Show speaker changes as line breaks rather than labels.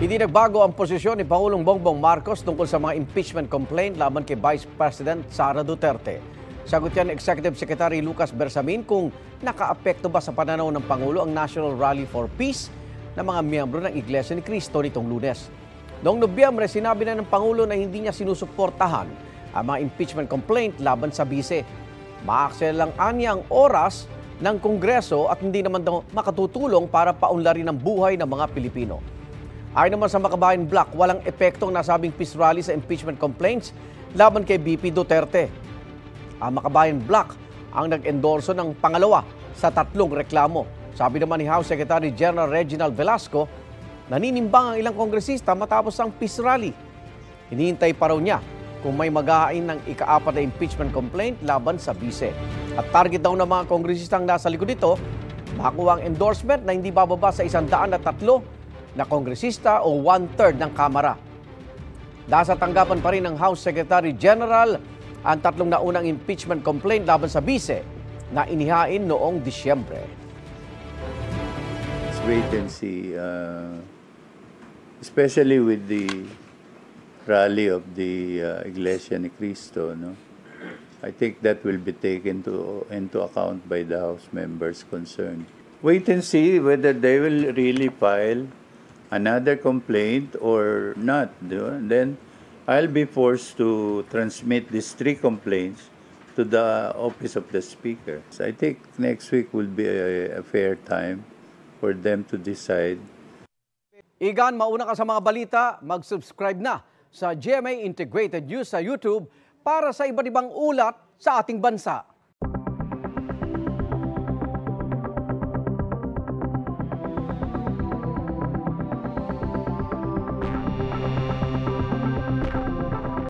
Hindi nagbago ang posisyon ni Pangulong Bongbong Marcos tungkol sa mga impeachment complaint laban kay Vice President Sara Duterte. Sagot yan ni Executive Secretary Lucas Bersamin kung nakaapekto ba sa pananaw ng Pangulo ang National Rally for Peace ng mga miyembro ng Iglesia ni Cristo nitong Lunes. Noong Nobyembre, sinabi na ng Pangulo na hindi niya sinusuportahan ang mga impeachment complaint laban sa bise. Maaksaya lang anya ang oras ng Kongreso at hindi naman daw makatutulong para paunlarin ang buhay ng mga Pilipino. Ayon naman sa Makabayan Block, walang epekto ang nasabing peace rally sa impeachment complaints laban kay VP Duterte. Ang Makabayan Block ang nag-endorso ng pangalawa sa 3 reklamo. Sabi naman ni House Secretary General Reginald Velasco, naninimbang ang ilang kongresista matapos ang peace rally. Hinihintay pa raw niya kung may maghahain ng ika-4 na impeachment complaint laban sa bise. At target daw ng mga kongresistang nasa likod nito, makakuha ang endorsement na hindi bababa sa 103 na kongresista o 1/3 ng Kamara. Nasa tanggapan pa rin ng House Secretary General ang 3 naunang impeachment complaint laban sa bise na inihain noong Disyembre.
Let's wait and see, especially with the rally of the Iglesia ni Cristo, no? I think that will be taken into account by the House members concerned. Wait and see whether they will really file another complaint or not. Then I'll be forced to transmit these 3 complaints to the office of the Speaker. So I think next week will be a fair time for them to decide.
Igan, mauna ka sa mga balita, mag-subscribe na sa GMA Integrated News sa YouTube para sa iba't ibang ulat sa ating bansa.